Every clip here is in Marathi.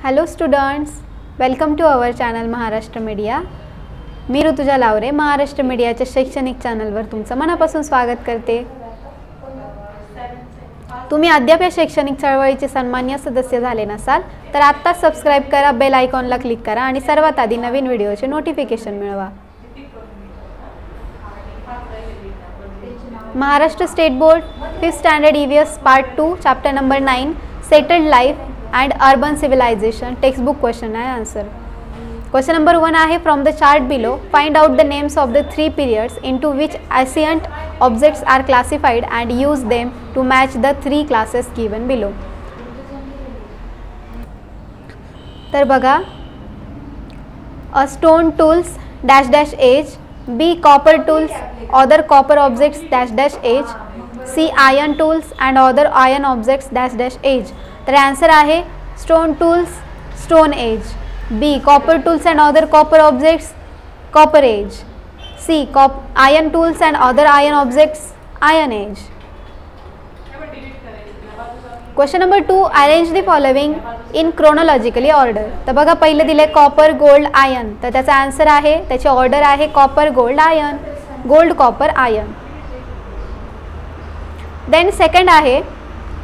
Hello students, welcome to our channel Maharashtra media. मी ऋतुजा लावरे महाराष्ट्र मीडियाच्या शैक्षणिक चॅनलवर तुमचं मनापासून स्वागत करते। तुम्ही अद्याप या शैक्षणिक चळवळीचे सन्माननीय सदस्य झाले नसाल तर आत्ताच सबस्क्राइब करा, बेल आयकॉनला क्लिक करा आणि सर्वात आधी नवीन व्हिडिओचे नोटिफिकेशन मिळवा। Maharashtra state board 5th standard EVS part 2 chapter number 9 settled life and urban civilization textbook question and answer. Question number 1 आहे from the chart below find out the names of the 3 periods into which ancient objects are classified and use them to match the 3 classes given below. तर बघा, a stone tools dash dash age, B copper tools other copper objects dash dash age, C iron tools and other iron objects dash dash age. तर आन्सर आहे stone tools stone age, B copper tools and other copper objects copper age, C iron tools and other iron objects iron age. Question number 2 arrange the following in chronologically order. तर बघा, पहिलं दिलं आहे कॉपर गोल्ड आयर्न, तर त्याचा आन्सर आहे, त्याची ऑर्डर आहे copper gold iron, gold copper iron. Then second आहे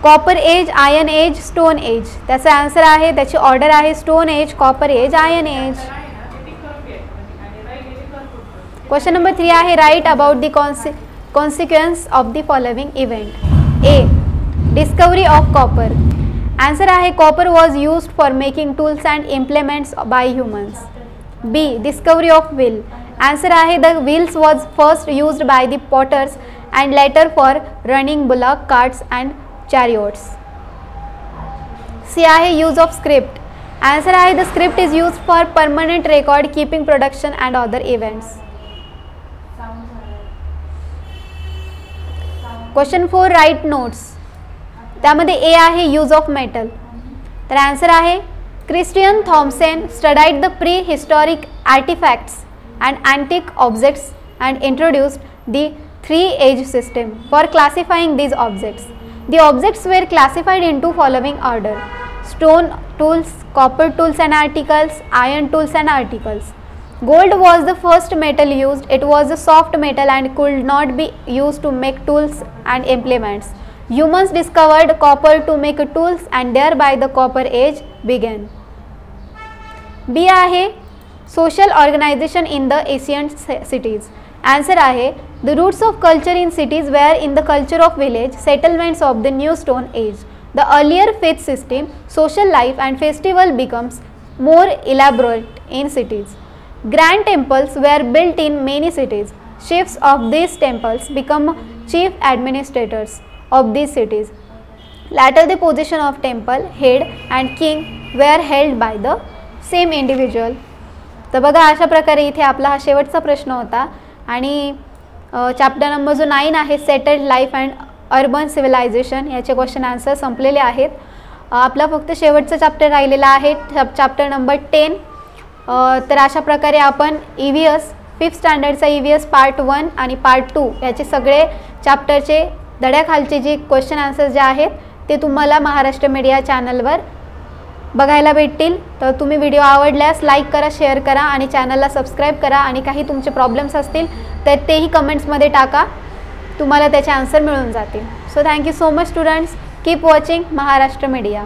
copper age iron age stone age, त्याचा आन्सर आहे, त्याची ऑर्डर आहे stone age copper age iron age. Question number 3 आहे write about the consequence of the following event. A discovery of copper, answer आहे copper was used for making tools and implements by humans. B discovery of wheel, answer आहे the wheels was first used by the potters and later for running bullock carts and chariots. C आहे यूज ऑफ स्क्रिप्ट, आन्सर आहे the script is use for permanent record keeping production and other events. Question 4 write notes, त्यामध्ये ए आहे यूज ऑफ मेटल, तर आन्सर आहे Christian Thomsen studied the pre historic artifacts and antique objects and introduced the 3 age system for classifying these objects. The objects were classified into following order: stone tools, copper tools and articles, iron tools and articles. Gold was the first metal used. It was a soft metal and could not be used to make tools and implements. Humans discovered copper to make tools and thereby the copper age began. B आहे social organization in the ancient cities. Answer आहे the roots of culture in cities were in the culture of village settlements of the new stone age. The earlier faith system, social life and festival becomes more elaborate in cities. Grand temples were built in many cities. Chiefs of these temples become chief administrators of these cities. Later the position of temple head and king were held by the same individual. तर बघा, अशा प्रकारे इथे आपला हा शेवटचा प्रश्न होता आणि चॅप्टर नंबर जो 9 आहे settled life and urban civilisation याचे क्वेश्चन आन्सर संपलेले आहेत. आपला फक्त शेवटचा चॅप्टर राहिलेला आहे चॅप्टर नंबर 10. तर अशा प्रकारे आपण EVS 5th स्टँडर्डचा EVS पार्ट 1 आणि पार्ट 2 याचे सगळे चॅप्टरचे धड्याखालचे जे क्वेश्चन आन्सर जे आहेत ते तुम्हाला महाराष्ट्र मीडिया चॅनलवर बघायला भेटतील. तर तुम्ही व्हिडिओ आवडल्यास लाईक करा, शेअर करा आणि चॅनलला सबस्क्राईब करा आणि काही तुमचे प्रॉब्लेम्स असतील तर तेही कमेंट्समध्ये टाका, तुम्हाला त्याचे आन्सर मिळून जातील. So thank you so much students, keep watching Maharashtra media.